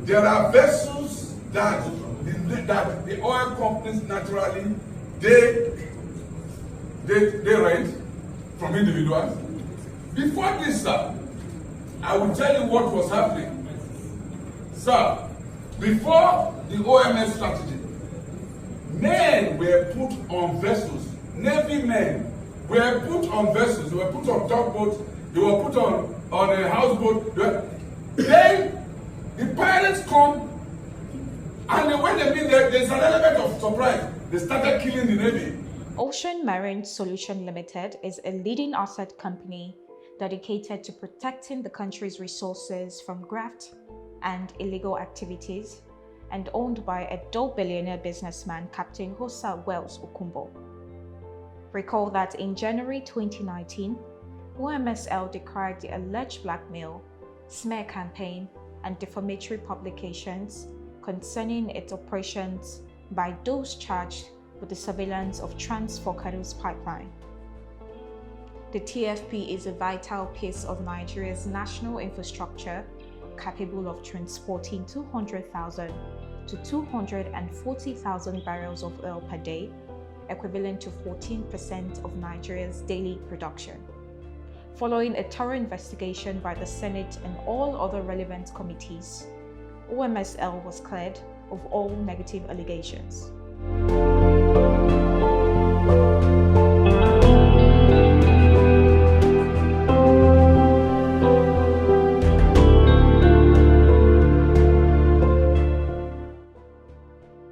There are vessels that the oil companies naturally they rent from individuals. Before this, sir, I will tell you what was happening. Sir, before the OMS strategy, men were put on vessels. Navy men were put on vessels. They were put on tugboats. They were put on a houseboat. Then the pirates come, and when they meet there, there's an element of surprise. They started killing the Navy. Ocean Marine Solutions Limited is a leading asset company dedicated to protecting the country's resources from graft and illegal activities, and owned by a dual billionaire businessman, Captain Hosa Wells Okunbo. Recall that in January 2019, OMSL decried the alleged blackmail, smear campaign, and defamatory publications concerning its operations by those charged with the surveillance of Trans Forcados Pipeline. The TFP is a vital piece of Nigeria's national infrastructure capable of transporting 200,000 to 240,000 barrels of oil per day, equivalent to 14% of Nigeria's daily production. Following a thorough investigation by the Senate and all other relevant committees, OMSL was cleared of all negative allegations.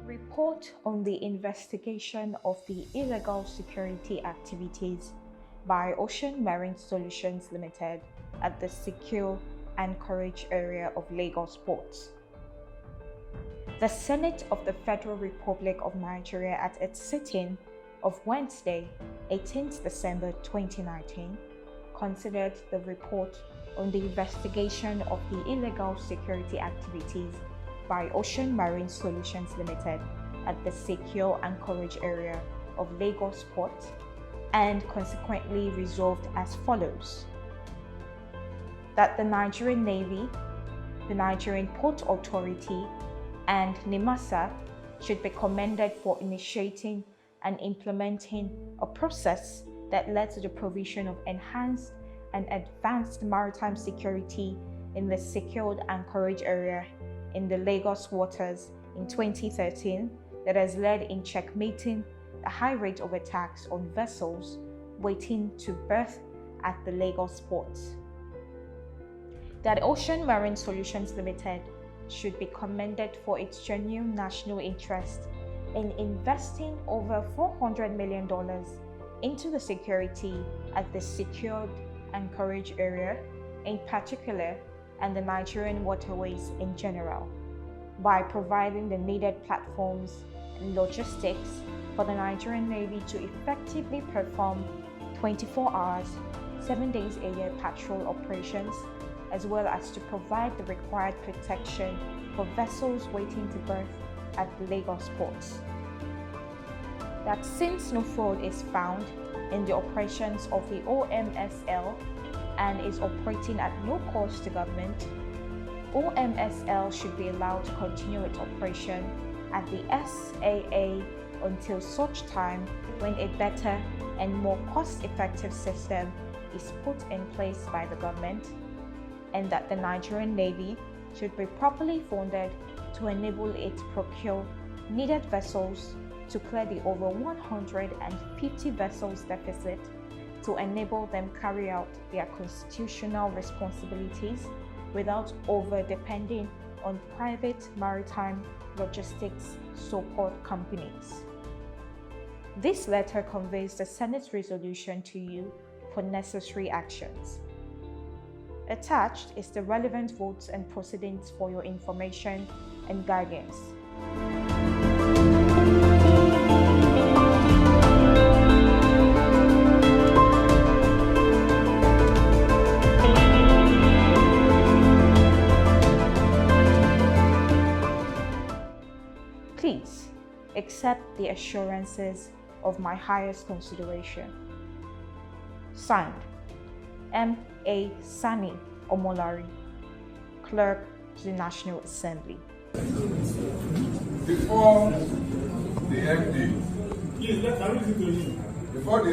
Report on the investigation of the illegal security activities by Ocean Marine Solutions Limited at the Secure Anchorage Area of Lagos Port. The Senate of the Federal Republic of Nigeria at its sitting of Wednesday, 18th December 2019, considered the report on the investigation of the illegal security activities by Ocean Marine Solutions Limited at the Secure Anchorage Area of Lagos Port, and consequently resolved as follows: that the Nigerian Navy, the Nigerian Port Authority, and NIMASA should be commended for initiating and implementing a process that led to the provision of enhanced and advanced maritime security in the secured anchorage area in the Lagos waters in 2013 that has led in checkmating the high rate of attacks on vessels waiting to berth at the Lagos port. That Ocean Marine Solutions Limited should be commended for its genuine national interest in investing over $400 million into the security at the secured anchorage area in particular, and the Nigerian waterways in general, by providing the needed platforms and logistics for the Nigerian Navy to effectively perform 24 hours, 7 days a year patrol operations, as well as to provide the required protection for vessels waiting to berth at the Lagos ports. That since no fraud is found in the operations of the OMSL and is operating at no cost to government, OMSL should be allowed to continue its operation at the SAA until such time when a better and more cost-effective system is put in place by the government, and that the Nigerian Navy should be properly funded to enable it to procure needed vessels to clear the over 150 vessels deficit to enable them carry out their constitutional responsibilities without over-depending on private maritime logistics support companies. This letter conveys the Senate's resolution to you for necessary actions. Attached is the relevant votes and proceedings for your information and guidance. Please accept the assurances of my highest consideration. Signed, M.A. Sani Omolari, Clerk, to the National Assembly. Before the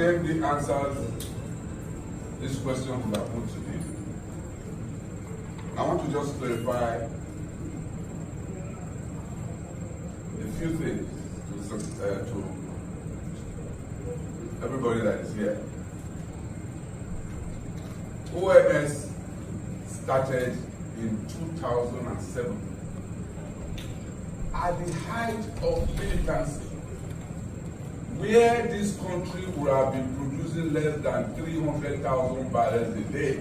MD answers this question we have put to him, I want to just clarify a few things to everybody that is here. OMS started in 2007 at the height of militancy, where this country would have been producing less than 300,000 barrels a day.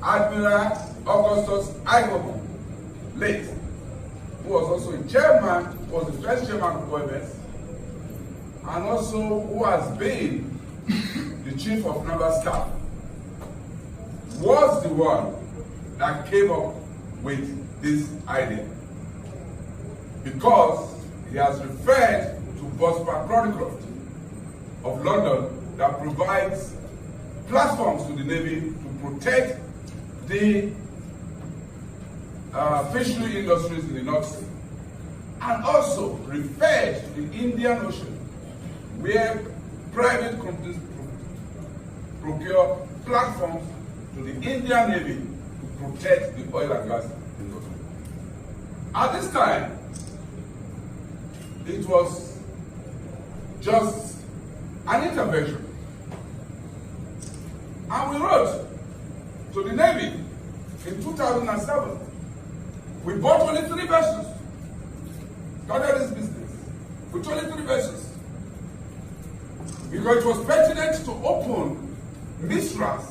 Admiral Augustus Igogo, late, who was also a chairman, was the first chairman of OMS, and also who has been the chief of naval staff, was the one that came up with this idea, because he has referred to Bospa Chronicles of London that provides platforms to the Navy to protect the fishery industries in the North Sea, and also referred to the Indian Ocean, where private companies procure platforms to the Indian Navy to protect the oil and gas industry. At this time, it was just an intervention. And we wrote to the Navy in 2007. We bought only 3 vessels. Started this business with only 3 vessels. Because it was pertinent to open Mistras,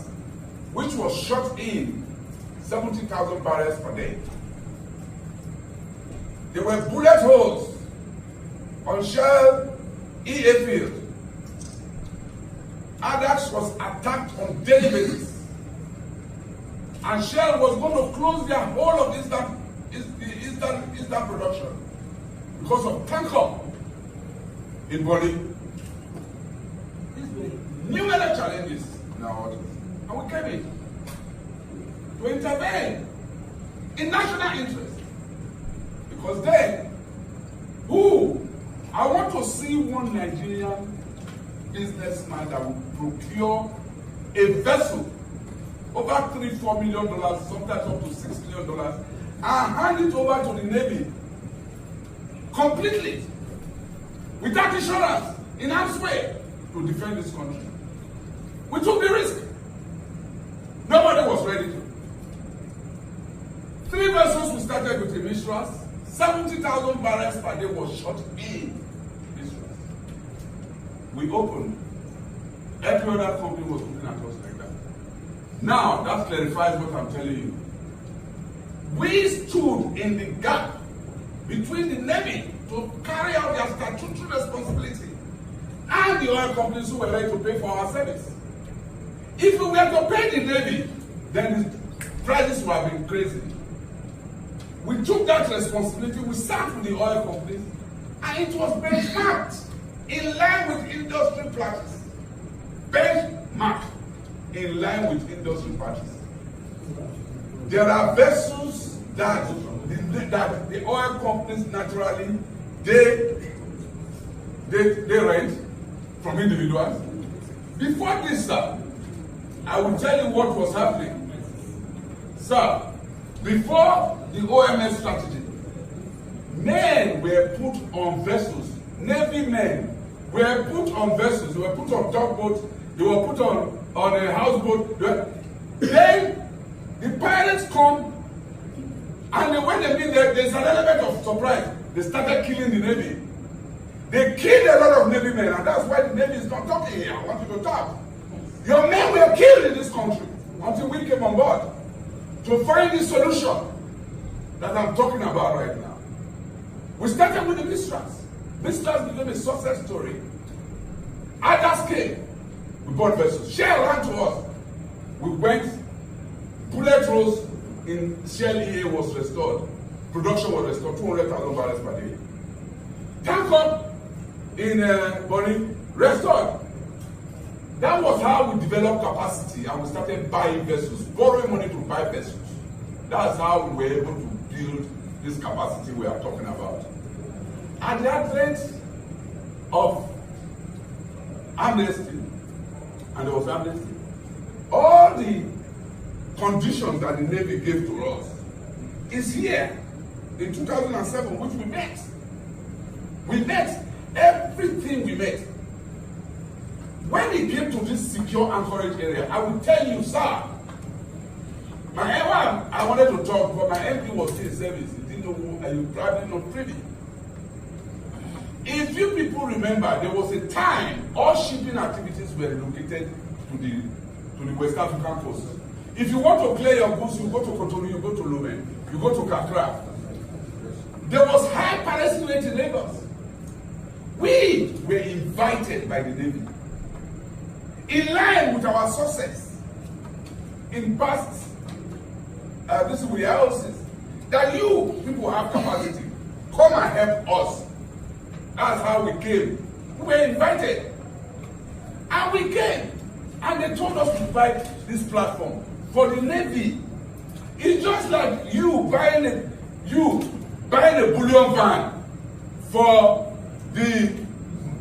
which was shut in 70,000 barrels per day. There were bullet holes on Shell EA field. Adax was attacked on daily basis. And Shell was going to close their whole of Eastern production because of tanker in Bonny. Numerous challenges in our waters. And we came in to intervene in national interest. Because then, I want to see one Nigerian businessman that will procure a vessel over $3-4 million, sometimes up to $6 million, and hand it over to the Navy completely, without insurance, in harm's way, to defend this country. We took the risk. Nobody was ready to. 3 vessels we started with the Mistras, 70,000 barrels per day was shot in Mistras. We opened. Every other company was looking at us like that. Now, that clarifies what I'm telling you. We stood in the gap between the Navy to carry out their statutory responsibility and the oil companies who were ready to pay for our service. If we were to pay the Navy, then the prices would have been crazy. We took that responsibility, we sat with the oil companies, and it was benchmarked in line with industry practice. Benchmarked in line with industry practice. There are vessels that the oil companies naturally they rent from individuals. Before this, sir, I will tell you what was happening. Sir, before the OMS strategy, men were put on vessels, Navy men were put on vessels, they were put on tugboats, they were put on a houseboat. Then the pirates come, and when they meet there, there's an element of surprise. They started killing the Navy. They killed a lot of Navy men, and that's why the Navy is not talking here. I want you to talk. Your men were killed in this country until we came on board to find the solution that I'm talking about right now. We started with the Mistras. Mistras became a success story. At that scale, we bought vessels. Shell ran to us. We went, bullet holes in Shell EA was restored. Production was restored, 200,000 barrels per day. Tank up in Bonny, restored. That was how we developed capacity and we started buying vessels, borrowing money to buy vessels. That's how we were able to build this capacity we are talking about. At the advent of amnesty, and there was amnesty, all the conditions that the Navy gave to us is here in 2007, which we met. We met everything we met. When it came to this Secure Anchorage Area, I will tell you, sir, I wanted to talk, but my MP was still in service. He didn't know who, and you probably not privy. If you people remember, there was a time all shipping activities were relocated to the West African coast. If you want to clear your goods, you go to Cotonou, you go to Lomé, you go to Capt. There was high piracy rate in Lagos. We were invited by the Navy, in line with our success in past this realities, that you people have capacity. Come and help us. That's how we came. We were invited. And we came. And they told us to buy this platform for the Navy. It's just like you buying a bullion van for the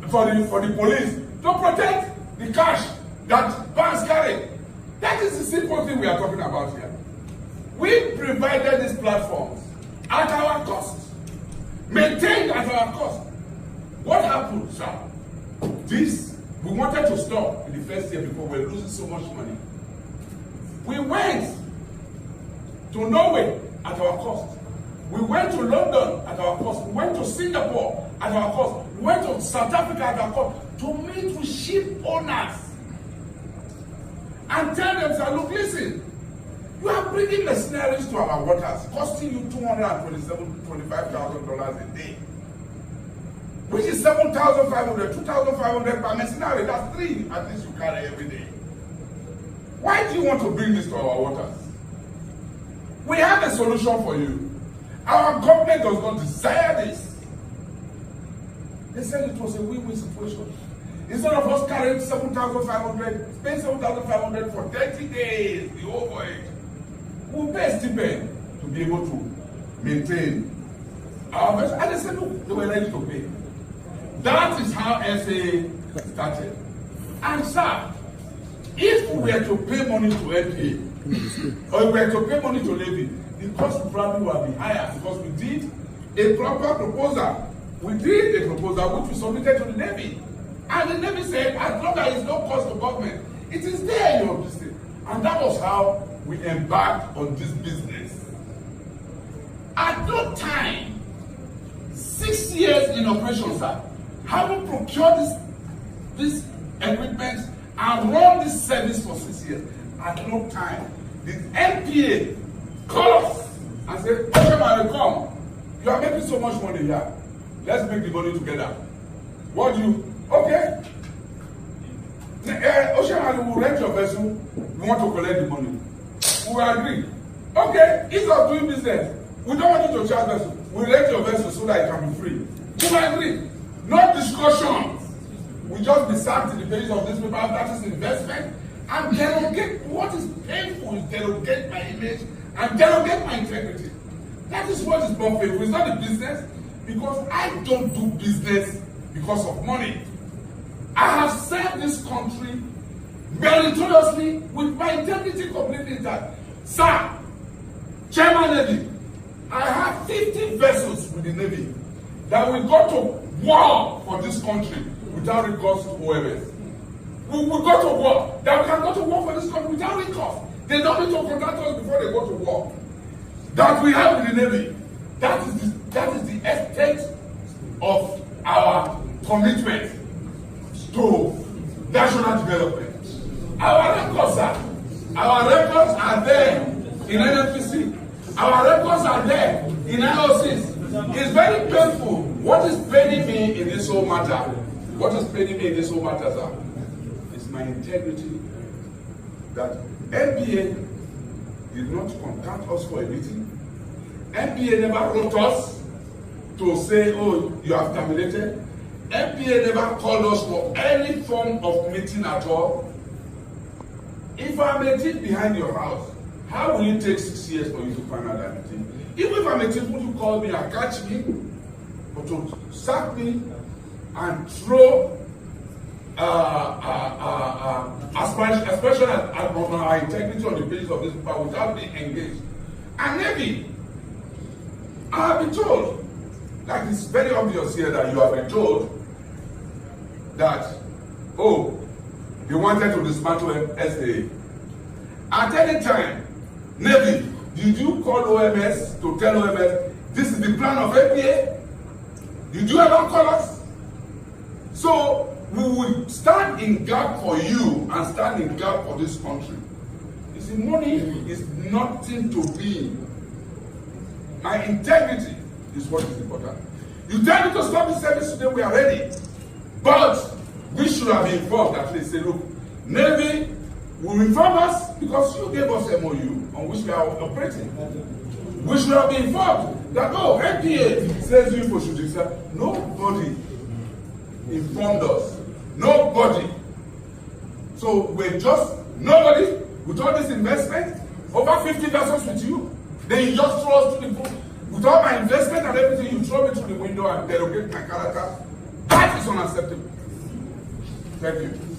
police to protect the cash that banks carry. That is the simple thing we are talking about here. We provided these platforms at our cost, maintained at our cost. What happened, sir? We wanted to stop in the first year because we were losing so much money. We went to Norway at our cost. We went to London at our cost. We went to Singapore at our cost. We went to South Africa at our cost to meet with ship owners and tell them, sir, look, listen, you are bringing mercenaries to our waters, costing you $225,000 a day, which is 7,500, 2,500 per mercenary. That's 3 at least you carry every day. Why do you want to bring this to our waters? We have a solution for you. Our government does not desire this. They said it was a win-win situation. Instead of us carrying 7,500, spend 7,500 for 30 days, the whole voyage, we'll pay a stipend to be able to maintain our vessel. And they said, look, they were ready to pay. That is how SAA started. And sir, if we were to pay money to NPA, or we were to pay money to Navy, the cost probably would be higher because we did a proper proposal. We did a proposal which we submitted to the Navy. And the Navy said, as long as it's no cost to government, it is there in your business. And that was how we embarked on this business. At that time, 6 years in operation, sir, having procured this equipment and run this service for 6 years, at no time did NPA call us and say, Oshemale, come, you are making so much money here. Let's make the money together. What do you? Okay. Oshemale will rent your vessel. We want to collect the money. We will agree. Okay, instead of doing business, we don't want you to charge vessel. We rent your vessel so that it can be free. We will agree. No discussions. We just be sacked in the pages of this paper. That is investment. And derogate what is painful is derogate my image and derogate my integrity. That is what is more painful. It's not the business, because I don't do business because of money. I have served this country meritoriously with my integrity completely intact. Sir, Chairman Navy, I have 50 vessels with the Navy that will go to war for this country without recourse to OMS. We will go to war. That we can go to war for this country without recourse. They don't need to contact us before they go to war. That we have with the Navy. That is the extent of our commitment to national development. Our records are there in NFPC. Our records are there in LOCs. It's very painful. What is paining me in this whole matter? What is paining me in this whole matter, sir? It's my integrity that NPA did not contact us for a meeting. NPA never wrote us to say, oh, you have terminated. NPA never called us for any form of meeting at all. If I'm a thief behind your house, how will it take 6 years for you to find out I'm a thief? Even if I'm a thief, would you call me and catch me? But to sack me and throw especially on our integrity on the pages of this paper without being engaged. And maybe I have been told, like it's very obvious here that you have been told that, oh, they wanted to dismantle SAA. At any time, Navy, did you call OMS to tell OMS this is the plan of APA? Did you ever call us? So we will stand in gap for you and stand in gap for this country. You see, money is nothing to me. My integrity is what is important. You tell me to stop the service today, we are ready. But we should have been informed at least. Say, look, Navy will inform us because you gave us MOU on which we are operating. We should have been informed that, oh, NPA says you people should decide. Nobody informed us. Nobody. So we're just, nobody, with all this investment, over 50 vessels with you. Then you just throw us to the book. With all my investment and everything, you throw me through the window and derogate my character. That is unacceptable. Thank you.